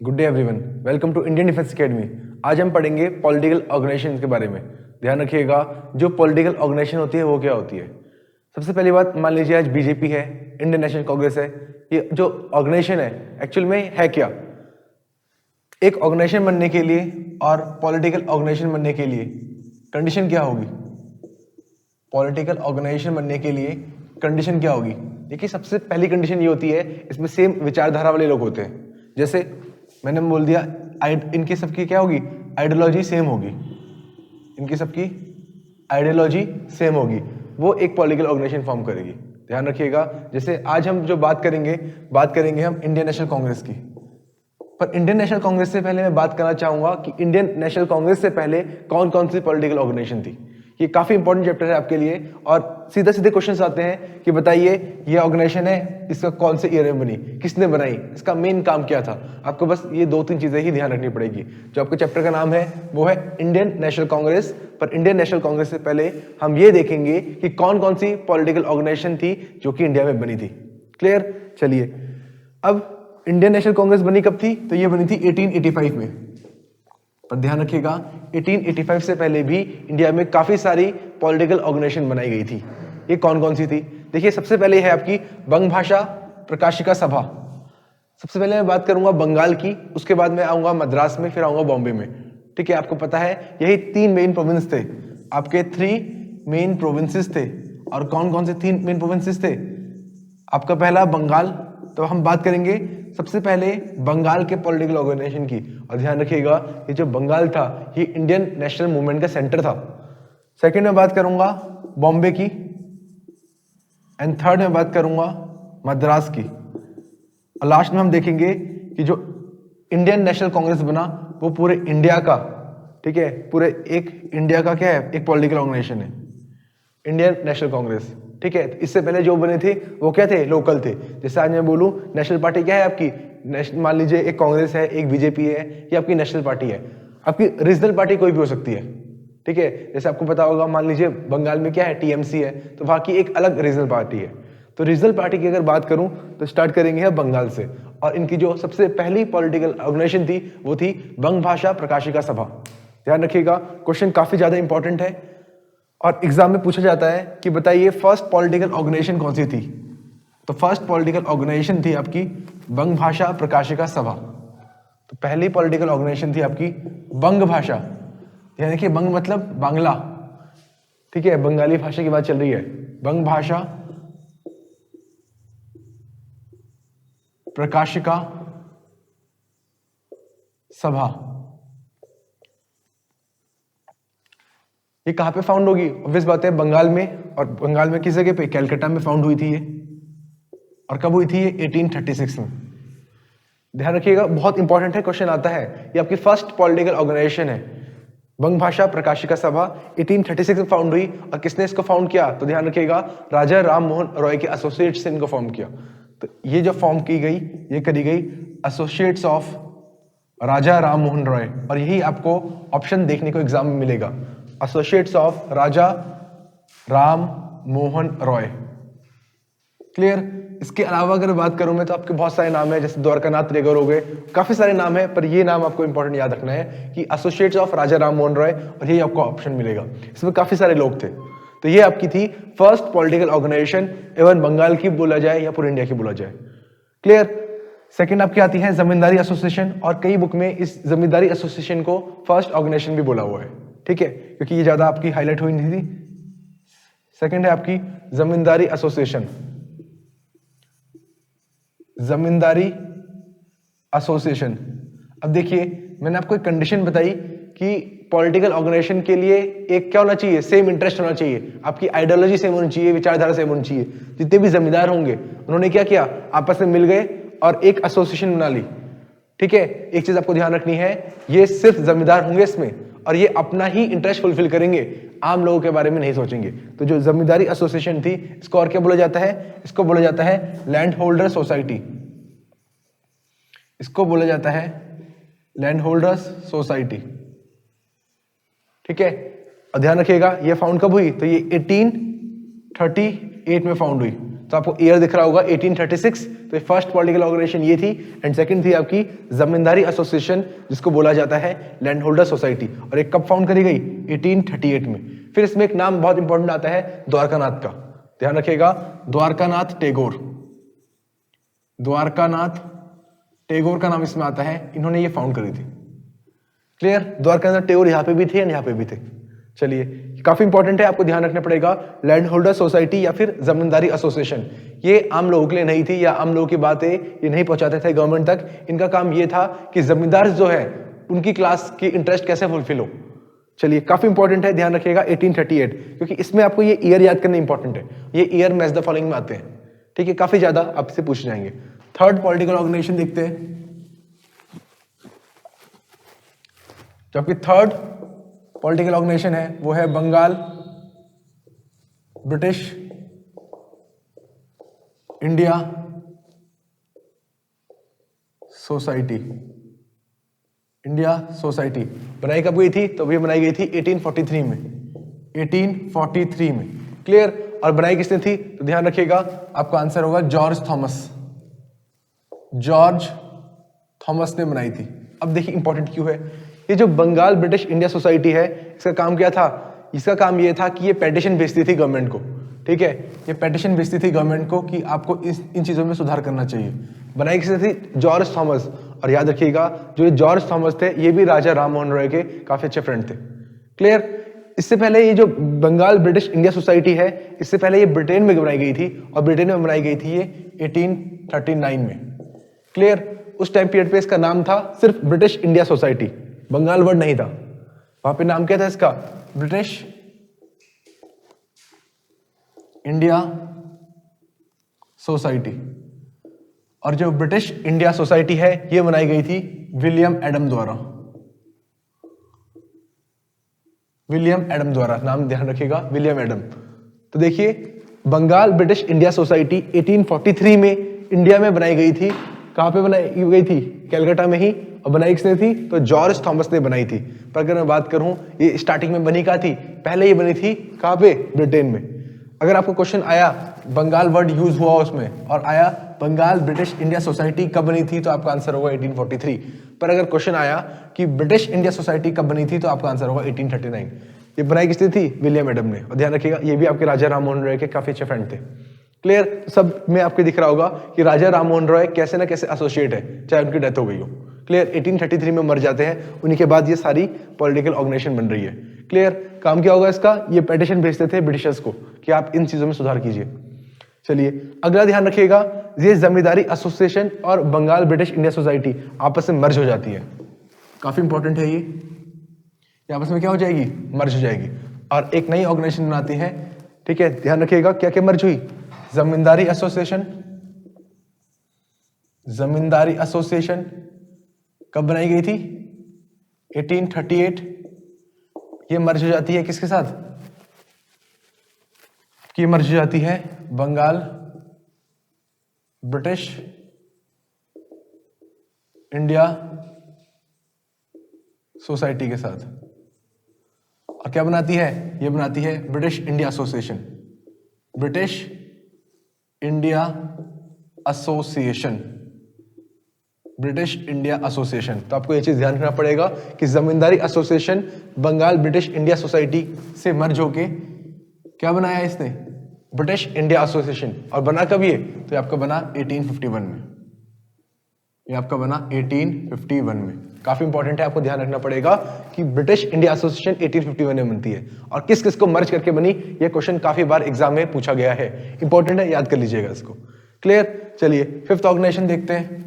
Good day everyone, welcome to Indian Defence Academy. आज हम पढ़ेंगे पॉलिटिकल ऑर्गेनाइजेशन के बारे में। ध्यान रखिएगा, जो पॉलिटिकल ऑर्गेनाइजेशन होती है वो क्या होती है। सबसे पहली बात, मान लीजिए आज बीजेपी है, इंडियन नेशनल कांग्रेस है। ये जो ऑर्गेनाइजेशन है एक्चुअल में है क्या? एक ऑर्गेनाइजेशन बनने के लिए और पॉलिटिकल ऑर्गेनाइजेशन बनने के लिए कंडीशन क्या होगी? पॉलिटिकल ऑर्गेनाइजेशन बनने के लिए कंडीशन क्या होगी? देखिए, सबसे पहली कंडीशन ये होती है, इसमें सेम विचारधारा वाले लोग होते हैं। जैसे मैंने बोल दिया, इनकी सबकी क्या होगी? आइडियोलॉजी सेम होगी। इनकी सबकी आइडियोलॉजी सेम होगी, वो एक पॉलिटिकल ऑर्गेनाइजेशन फॉर्म करेगी। ध्यान रखिएगा, जैसे आज हम जो बात करेंगे हम इंडियन नेशनल कांग्रेस की। पर इंडियन नेशनल कांग्रेस से पहले मैं बात करना चाहूंगा कि इंडियन नेशनल कांग्रेस से पहले कौन कौन सी पॉलिटिकल ऑर्गेनाइजेशन थी। ये काफी इंपॉर्टेंट चैप्टर है आपके लिए, और सीधे सीधे क्वेश्चंस आते हैं कि बताइए ये ऑर्गेनाइजेशन है, इसका कौन से ईयर में बनी, किसने बनाई, इसका मेन काम क्या था। आपको बस ये 2-3 चीजें ही ध्यान रखनी पड़ेगी। जो आपके चैप्टर का नाम है वो है इंडियन नेशनल कांग्रेस। पर इंडियन नेशनल कांग्रेस से पहले हम ये देखेंगे कि कौन कौन सी पॉलिटिकल ऑर्गेनाइजेशन थी जो कि इंडिया में बनी थी। क्लियर? चलिए, अब इंडियन नेशनल कांग्रेस बनी कब थी? तो ये बनी थी 1885 में। पर ध्यान रखिएगा, 1885 से पहले भी इंडिया में काफी सारी पॉलिटिकल ऑर्गेनाइजेशन बनाई गई थी। ये कौन कौन सी थी? देखिए, सबसे पहले है आपकी बंग भाषा प्रकाशिका सभा। सबसे पहले मैं बात करूंगा बंगाल की, उसके बाद मैं आऊंगा मद्रास में, फिर आऊंगा बॉम्बे में। ठीक है, आपको पता है यही 3 मेन प्रोविंस थे, आपके 3 मेन प्रोविंसेस थे। और कौन कौन से 3 मेन प्रोविंसेस थे? आपका पहला बंगाल। तो हम बात करेंगे सबसे पहले बंगाल के पॉलिटिकल ऑर्गेनाइजेशन की। और ध्यान रखिएगा, ये जो बंगाल था ये इंडियन नेशनल मूवमेंट का सेंटर था। सेकंड में बात करूंगा बॉम्बे की, एंड थर्ड में बात करूंगा मद्रास की। और लास्ट में हम देखेंगे कि जो इंडियन नेशनल कांग्रेस बना वो पूरे इंडिया का, ठीक है, पूरे एक इंडिया का क्या है, एक पॉलिटिकल ऑर्गेनाइजेशन है, इंडियन नेशनल कांग्रेस। ठीक है, इससे पहले जो बने थे वो क्या थे? लोकल थे। जैसे आज मैं बोलूं नेशनल पार्टी क्या है आपकी, मान लीजिए एक कांग्रेस है, एक बीजेपी है, ये आपकी नेशनल पार्टी है। आपकी रीजनल पार्टी कोई भी हो सकती है। ठीक है, जैसे आपको पता होगा, मान लीजिए बंगाल में क्या है, टीएमसी है, तो वहां की एक अलग रीजनल पार्टी है। तो रीजनल पार्टी की अगर बात करूं तो स्टार्ट करेंगे हम बंगाल से। और इनकी जो सबसे पहली पॉलिटिकल ऑर्गेनाइजेशन थी वो थी बंग भाषा प्रकाशिका सभा। ध्यान रखिएगा, क्वेश्चन काफी ज्यादा इंपॉर्टेंट है और एग्जाम में पूछा जाता है कि बताइए फर्स्ट पॉलिटिकल ऑर्गेनाइजेशन कौन सी थी। तो फर्स्ट पॉलिटिकल ऑर्गेनाइजेशन थी आपकी बंग भाषा प्रकाशिका सभा। तो पहली पॉलिटिकल ऑर्गेनाइजेशन थी आपकी बंग भाषा, यानी कि बंग मतलब बांग्ला। ठीक है, बंगाली भाषा की बात चल रही है। बंग भाषा प्रकाशिका सभा। ये कहां पे फाउंड होगी? ऑब्वियस बात है बंगाल में। और बंगाल में किस जगह पे? कैलकाटा में फाउंड हुई थी ये। और कब हुई थी ये? 1836 में। ध्यान रखिएगा, बहुत इंपॉर्टेंट है, क्वेश्चन आता है। ये आपकी फर्स्ट पॉलिटिकल ऑर्गेनाइजेशन है, बंग भाषा प्रकाशिका सभा 1836 में फाउंड हुई। और किसने इसको फाउंड किया? तो ध्यान रखिएगा, राजा राम मोहन रॉय के एसोसिएट्स से इनको फॉर्म किया। तो ये जो फॉर्म की गई, ये करी गई एसोसिएट्स ऑफ राजा राम मोहन रॉय। और यही आपको ऑप्शन देखने को एग्जाम में मिलेगा, associates of Raja Ram Mohan Roy. Clear? इसके अलावा अगर बात करूं मैं तो आपके बहुत सारे नाम है, जैसे द्वारकानाथ त्रेगर हो गए, काफी सारे नाम है। पर ये नाम आपको इंपॉर्टेंट याद रखना है कि एसोसिएट्स ऑफ राजा राम मोहन रॉय, और यही आपको ऑप्शन मिलेगा। इसमें काफी सारे लोग थे। तो ये आपकी थी फर्स्ट पॉलिटिकल ऑर्गेनाइजेशन, एवं बंगाल की बोला जाए या पूरे इंडिया की बोला जाए। क्लियर? सेकंड आपकी आती है जमींदारी एसोसिएशन, और कई बुक में इस जमींदारी एसोसिएशन को फर्स्ट ऑर्गेनाइजेशन भी बोला हुआ है। ठीक है, क्योंकि ये ज्यादा आपकी हाईलाइट हुई नहीं थी। सेकंड है आपकी जमींदारी एसोसिएशन, जमींदारी एसोसिएशन। अब देखिए, मैंने आपको एक कंडीशन बताई कि पॉलिटिकल ऑर्गेनाइजेशन के लिए एक क्या होना चाहिए? सेम इंटरेस्ट होना चाहिए, आपकी आइडियोलॉजी सेम होनी चाहिए, विचारधारा सेम होनी चाहिए। जितने भी जमींदार होंगे उन्होंने क्या किया? आपस में मिल गए और एक एसोसिएशन बना ली। ठीक है, एक चीज आपको ध्यान रखनी है, ये सिर्फ जमींदार होंगे इसमें, और ये अपना ही इंटरेस्ट फुलफिल करेंगे, आम लोगों के बारे में नहीं सोचेंगे। तो जो जमींदारी एसोसिएशन थी, इसको और क्या बोला जाता है? इसको बोला जाता है लैंड होल्डर सोसाइटी। इसको बोला जाता है लैंड होल्डर्स सोसाइटी। ठीक है, और ध्यान रखिएगा ये फाउंड कब हुई? तो ये 1838 में फाउंड हुई। तो आपको ईयर दिख रहा होगा 1836। तो फर्स्ट पॉलिटिकल ऑर्गेनाइजेशन ये थी, एंड सेकंड थी आपकी जमींदारी एसोसिएशन जिसको बोला जाता है लैंड होल्डर सोसाइटी, और एक कब फाउंड करी गई? 1838 में। फिर इसमें एक नाम बहुत इंपॉर्टेंट आता है द्वारकानाथ का, ध्यान रखिएगा, द्वारकानाथ टैगोर। द्वारकानाथ टैगोर का नाम इसमें आता है, इन्होंने ये फाउंड करी थी। क्लियर? द्वारकानाथ टैगोर यहाँ पे भी थे, यहाँ पे भी थे। चलिए, काफी इंपॉर्टेंट है, आपको ध्यान रखना पड़ेगा। लैंड होल्डर सोसाइटी या फिर जमींदारी एसोसिएशन, ये आम लोगों के लिए नहीं थी, या आम लोगों की बातें ये नहीं पहुंचाते थे गवर्नमेंट तक। इनका काम ये था कि जमींदार जो है उनकी क्लास की इंटरेस्ट कैसे फुलफिल हो। चलिए, काफी इंपॉर्टेंट है, ध्यान रखिएगा 1838, क्योंकि इसमें आपको ये ईयर याद करना इंपॉर्टेंट है। ये ईयर मैच द फॉलोइंग में आते हैं, ठीक है, काफी ज्यादा आपसे पूछ जाएंगे। थर्ड पॉलिटिकल ऑर्गेनाइजेशन देखते हैं, जबकि थर्ड पॉलिटिकल ऑर्गेनाइजेशन है वो है Bengal British India society. India society बनाई कब गई थी? तो अभी बनाई गई थी 1843 में, 1843 में। क्लियर? और बनाई किसने थी? तो ध्यान रखिएगा, आपका आंसर होगा जॉर्ज थॉमस। जॉर्ज थॉमस ने बनाई थी। अब देखिए इंपॉर्टेंट क्यों है, ये जो बंगाल ब्रिटिश इंडिया सोसाइटी है, इसका काम क्या था? इसका काम ये था कि ये पेटिशन भेजती थी गवर्नमेंट को, ठीक है, ये पेटिशन भेजती थी गवर्नमेंट को कि आपको इन चीजों में सुधार करना चाहिए। बनाई किसने थी? George Thomas. और याद रखिएगा, जो ये जॉर्ज थॉमस थे ये भी राजा राम मोहन रॉय के काफी अच्छे फ्रेंड थे। क्लियर? इससे पहले ये जो बंगाल ब्रिटिश इंडिया सोसाइटी है, इससे पहले ये ब्रिटेन में बनाई गई थी, और ब्रिटेन में बनाई गई थी ये 1839 में। क्लियर? उस टाइम पीरियड पे इसका नाम था सिर्फ British India society, Bengal word नहीं था। वहां पे नाम क्या था इसका? British India society. और जो ब्रिटिश इंडिया सोसाइटी है ये बनाई गई थी विलियम एडम द्वारा। विलियम एडम द्वारा, नाम ध्यान रखिएगा, विलियम एडम। तो देखिए, बंगाल ब्रिटिश इंडिया सोसाइटी 1843 में इंडिया में बनाई गई थी। कहां पे बनाई गई थी? कैलकाटा में ही। और बनाई किसने थी? तो जॉर्ज थॉमस ने बनाई थी। पर अगर मैं बात करूं ये स्टार्टिंग में बनी कहां थी? पहले ये बनी थी कहां पे? ब्रिटेन में। अगर आपको क्वेश्चन आया, बंगाल वर्ड यूज हुआ उसमें, और आया बंगाल ब्रिटिश इंडिया सोसाइटी कब बनी थी, तो आपका आंसर होगा 1843। पर अगर क्वेश्चन आया कि ब्रिटिश इंडिया सोसाइटी कब बनी थी, तो आपका आंसर होगा 1839। ये बनाई किसने थी? विलियम एडम ने। और ध्यान रखिएगा, ये भी आपके राजा राम मोहन रॉय के काफी अच्छे फ्रेंड थे। क्लियर? सब में आपको दिख रहा होगा कि राजा राम मोहन रॉय कैसे ना कैसे एसोसिएट है, चाहे उनकी डेथ हो गई हो। क्लियर? 1833 में मर जाते हैं, उन्हीं के बाद ये सारी पॉलिटिकल ऑर्गेनाइजेशन बन रही है। क्लियर? काम क्या होगा इसका? ये पेटिशन भेजते थे ब्रिटिशर्स को कि आप इन चीजों में सुधार कीजिए। चलिए, अगला ध्यान रखिएगा, ये जमींदारी एसोसिएशन और बंगाल ब्रिटिश इंडिया सोसाइटी आपस में मर्ज हो जाती है। काफी इंपॉर्टेंट है ये आपस में क्या हो जाएगी? मर्ज हो जाएगी, और एक नई ऑर्गेनाइजेशन बनाती है। ठीक है, ध्यान रखिएगा, क्या क्या मर्ज हुई? जमींदारी एसोसिएशन। जमींदारी एसोसिएशन कब बनाई गई थी? 1838। ये मर्ज हो जाती है किसके साथ? कि मर्ज हो जाती है बंगाल ब्रिटिश इंडिया सोसाइटी के साथ। और क्या बनाती है? ये बनाती है British India association. British India association. British India association. तो आपको ये चीज ध्यान रखना पड़ेगा कि Zamindari association Bengal British India society से मर्ज होके क्या बनाया इसने? British India association. और बना कब ये? तो ये आपका बना 1851 में। ये आपका बना 1851 में। काफी इंपॉर्टेंट है, आपको ध्यान रखना पड़ेगा कि ब्रिटिश इंडिया एसोसिएशन 1851 में बनती है। और किस किस को मर्ज करके बनी, ये क्वेश्चन काफी बार एग्जाम में पूछा गया है। इंपॉर्टेंट है, याद कर लीजिएगा इसको। क्लियर? चलिए, फिफ्थ ऑर्गेनाइजेशन देखते हैं।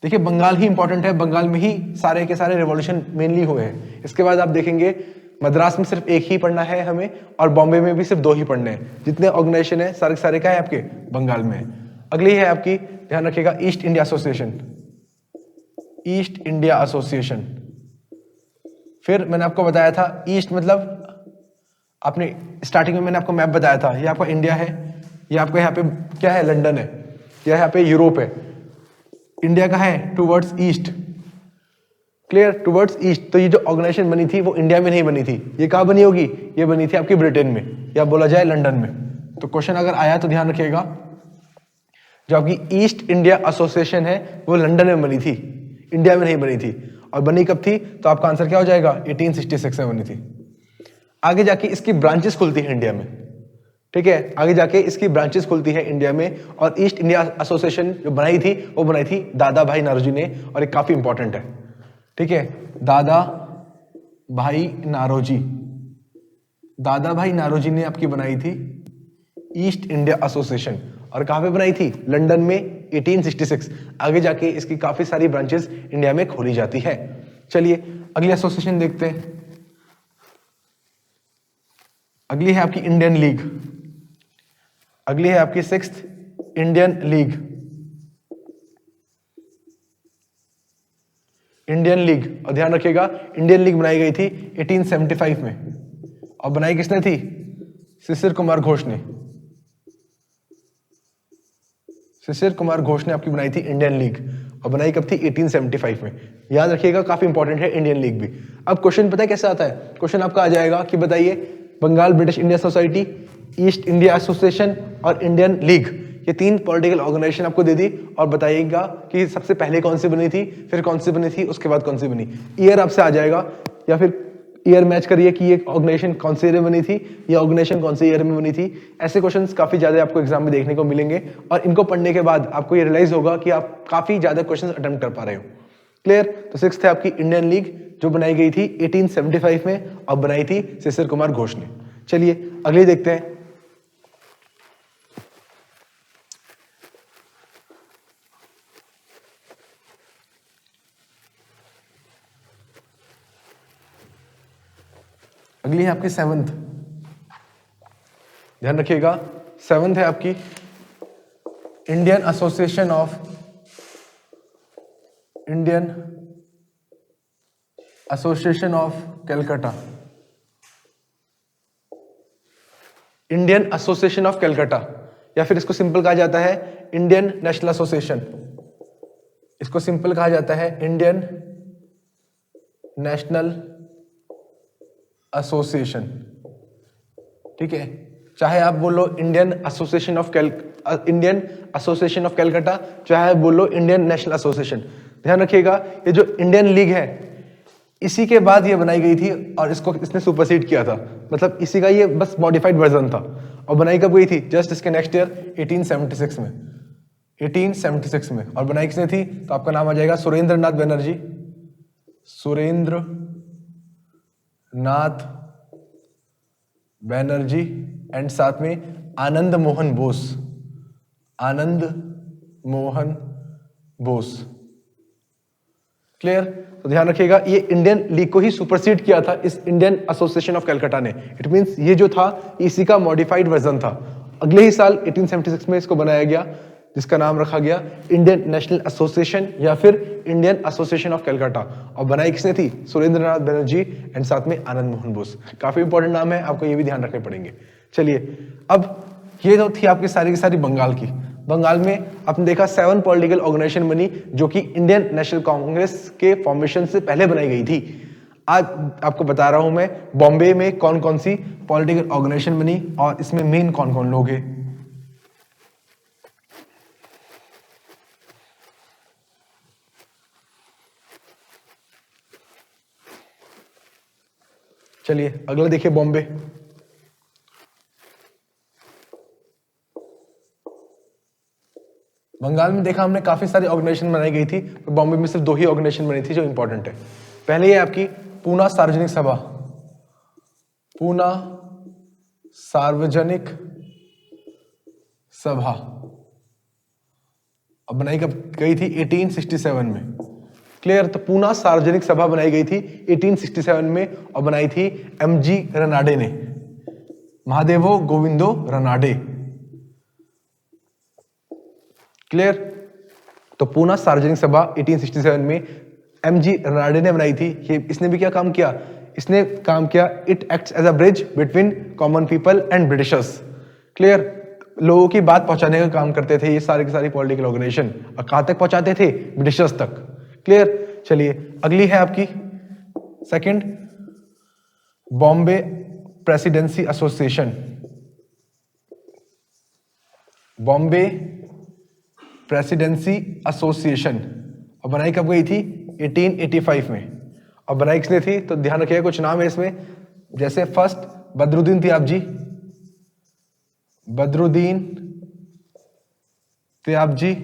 देखिए, बंगाल ही इंपॉर्टेंट है, बंगाल में ही सारे के सारे रिवॉल्यूशन मेनली हुए हैं। इसके बाद आप देखेंगे मद्रास में सिर्फ एक ही पढ़ना है हमें, और बॉम्बे में भी सिर्फ 2 ही पढ़ने हैं। जितने ऑर्गेनाइजेशन है सारे सारे क्या है आपके? बंगाल में है। अगली है आपकी, ध्यान रखिएगा, east India association. East India association. फिर मैंने आपको बताया था ईस्ट मतलब, आपने स्टार्टिंग में मैंने आपको मैप बताया था, ये आपका इंडिया है, ये आपका यहाँ पे क्या है? लंदन है, यह यहाँ पे यूरोप है। इंडिया का है towards east. Clear? Towards east. तो ये जो ऑर्गेनाइजेशन बनी थी वो इंडिया में नहीं बनी थी, ये कहाँ बनी होगी? ये बनी थी आपकी ब्रिटेन में, या बोला जाए लंदन में। तो क्वेश्चन अगर आया तो ध्यान रखिएगा, जो आपकी ईस्ट इंडिया एसोसिएशन है वो लंदन में बनी थी, इंडिया में नहीं बनी थी। और बनी कब थी? तो आपका आंसर क्या हो जाएगा? 1866 में बनी थी। आगे जाके इसकी ब्रांचेस खुलती है इंडिया में, ठीक है, आगे जाके इसकी ब्रांचेस खुलती है इंडिया में। और ईस्ट इंडिया एसोसिएशन जो बनाई थी वो बनाई थी दादा भाई नारोजी ने, और एक काफी इंपॉर्टेंट है, ठीक है, दादा भाई नारोजी। दादा भाई नारोजी ने आपकी बनाई थी ईस्ट इंडिया एसोसिएशन, और कहां पे बनाई थी? लंदन में 1866। आगे जाके इसकी काफी सारी ब्रांचेस इंडिया में खोली जाती है। चलिए अगली एसोसिएशन देखते हैं। अगली है आपकी इंडियन लीग। अगली है आपकी 6th Indian league. Indian league, और ध्यान रखिएगा इंडियन लीग बनाई गई थी 1875 में, और बनाई किसने थी? शिशिर कुमार घोष ने। शिशिर कुमार घोष ने आपकी बनाई थी इंडियन लीग, और बनाई कब थी? 1875 में। याद रखिएगा काफी इंपॉर्टेंट है इंडियन लीग भी। अब क्वेश्चन पता है कैसे आता है? क्वेश्चन आपका आ जाएगा कि बताइए Bengal British India society, East India association और इंडियन लीग, ये 3 पॉलिटिकल ऑर्गेनाइजेशन आपको दे दी, और बताइएगा कि सबसे पहले कौन सी बनी थी, फिर कौन सी बनी थी, उसके बाद कौन सी बनी। ईयर आपसे आ जाएगा, या फिर ईयर मैच करिए कि ये ऑर्गेनाइजेशन कौन से ईयर में बनी थी, ये ऑर्गेनाइजेशन कौन से ईयर में बनी थी। ऐसे क्वेश्चंस काफी ज्यादा आपको एग्जाम में देखने को मिलेंगे, और इनको पढ़ने के बाद आपको ये रियलाइज होगा कि आप काफी ज्यादा क्वेश्चंस अटेम्प्ट कर पा रहे हो। क्लियर? तो 6th है आपकी इंडियन लीग, जो बनाई गई थी 1875 में, और बनाई थी शिशिर कुमार घोष ने। चलिए अगली देखते हैं। अगली है आपकी 7th, ध्यान रखिएगा 7th है आपकी Indian association of Calcutta. Indian association of Calcutta, या फिर इसको सिंपल कहा जाता है इंडियन नेशनल एसोसिएशन। इसको सिंपल कहा जाता है इंडियन नेशनल एसोसिएशन, ठीक है। चाहे आप बोलो इंडियन एसोसिएशन ऑफ कैलकाटा, चाहे आप बोलो इंडियन नेशनल एसोसिएशन। ध्यान रखिएगा ये जो इंडियन लीग है इसी के बाद ये बनाई गई थी, और इसको इसने सुपरसीड किया था, मतलब इसी का ये बस मॉडिफाइड वर्जन था। और बनाई कब गई थी? जस्ट इसके नेक्स्ट ईयर 1876 में, 1876 में। और बनाई किसने थी? तो आपका नाम आ जाएगा सुरेंद्र नाथ बनर्जी, सुरेंद्र नाथ बैनर्जी, एंड साथ में आनंद मोहन बोस, आनंद मोहन बोस। क्लियर? तो ध्यान रखिएगा ये इंडियन लीग को ही सुपरसीड किया था इस इंडियन एसोसिएशन ऑफ कैलकाटा ने। इट मींस ये जो था इसी का मॉडिफाइड वर्जन था। अगले ही साल 1876 में इसको बनाया गया, जिसका नाम रखा गया इंडियन नेशनल एसोसिएशन या फिर इंडियन एसोसिएशन ऑफ कैलकाटा। और बनाई किसने थी? सुरेंद्र नाथ बनर्जी एंड साथ में आनंद मोहन बोस। काफी इंपॉर्टेंट नाम है, आपको ये भी ध्यान रखने पड़ेंगे। चलिए अब ये तो थी आपकी सारी की सारी बंगाल की। बंगाल में आपने देखा 7 पॉलिटिकल ऑर्गेनाइजेशन बनी, जो कि इंडियन नेशनल कांग्रेस के फॉर्मेशन से पहले बनाई गई थी। आज आपको बता रहा हूं मैं बॉम्बे में कौन कौन सी पॉलिटिकल ऑर्गेनाइजेशन बनी और इसमें मेन कौन कौन लोग हैं। चलिए अगला देखिए बॉम्बे। बंगाल में देखा हमने काफी सारी ऑर्गेनाइजेशन बनाई गई थी, तो बॉम्बे में सिर्फ 2 ही ऑर्गेनाइजेशन बनी थी जो इंपॉर्टेंट है। पहले है आपकी पूना सार्वजनिक सभा, पूना सार्वजनिक सभा। अब बनाई कब गई थी? 1867 में। क्लियर? तो पूना सार्वजनिक सभा बनाई गई थी 1867 में, और बनाई थी एमजी रनाडे ने, महादेवो गोविंदो रनाडे। क्लियर? तो पूना सार्वजनिक सभा 1867 में एमजी रनाडे ने बनाई थी। ये इसने भी क्या काम किया? इसने काम किया it acts as a bridge between common people and Britishers. Clear? लोगों की बात पहुंचाने का काम करते थे ये सारी की सारी पॉलिटिकल ऑर्गेनाइजेशन, और कहां तक पहुंचाते थे? ब्रिटिशर्स तक। क्लियर? चलिए अगली है आपकी second, Bombay presidency association. Bombay presidency association, और बनाई कब गई थी? 1885 में। और बनाई किसने थी? तो ध्यान रखिएगा कुछ नाम है इसमें, जैसे फर्स्ट बदरुद्दीन त्याबजी, बदरुद्दीन त्याबजी,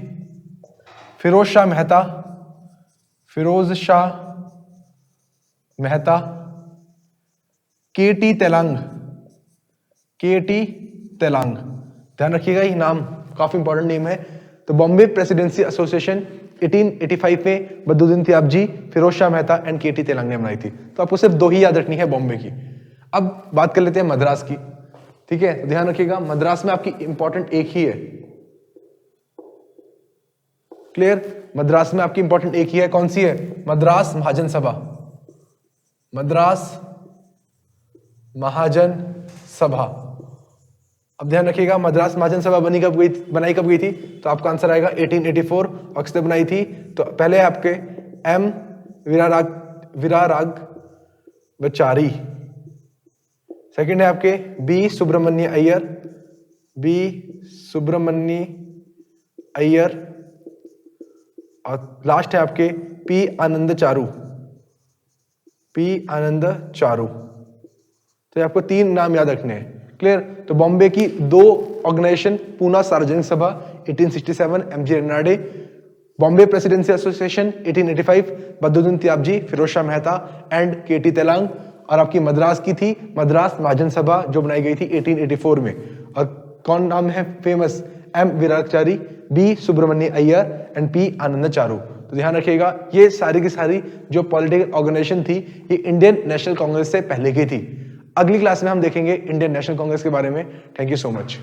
फिरोज शाह मेहता, फिरोज शाह मेहता, केटी तेलंग, केटी तेलंग। ध्यान रखिएगा ये नाम काफी इंपॉर्टेंट नेम है। तो बॉम्बे प्रेसिडेंसी एसोसिएशन 1885 में Badruddin Tyabji, Pherozeshah Mehta and K T Telang ने बनाई थी। तो आपको सिर्फ 2 ही याद रखनी है बॉम्बे की। अब बात कर लेते हैं मद्रास की, ठीक है? तो ध्यान रखिएगा मद्रास में आपकी इंपॉर्टेंट एक ही है, क्लियर? मद्रास में आपकी इंपॉर्टेंट एक ही है, कौन सी है? मद्रास महाजन सभा, मद्रास महाजन सभा। अब ध्यान रखिएगा मद्रास महाजन सभा बनाई कब गई थी? तो आपका आंसर आएगा 1884। और किसने बनाई थी? तो पहले आपके एम वीराराघवाचारी, सेकंड है आपके बी सुब्रमण्य अय्यर, बी सुब्रमण्य अय्यर, और लास्ट है आपके पी आनंद चारू, पी आनंद चारू। तो आपको 3 नाम याद रखने हैं, क्लियर? तो बॉम्बे की 2 organisation, Poona Sarvajanik Sabha 1867 M G Ranade, Bombay presidency association 1885 Badruddin Tyabji, Pherozeshah Mehta and K T Telang, और आपकी मद्रास की थी मद्रास महाजन सभा जो बनाई गई थी 1884 में। और कौन नाम है famous? M Veerachari, B Subramania Iyer and P Ananda Charlu. तो ध्यान रखिएगा ये सारी की सारी जो पॉलिटिकल ऑर्गेनाइजेशन थी ये इंडियन नेशनल कांग्रेस से पहले की थी। अगली क्लास में हम देखेंगे इंडियन नेशनल कांग्रेस के बारे में। Thank you so much.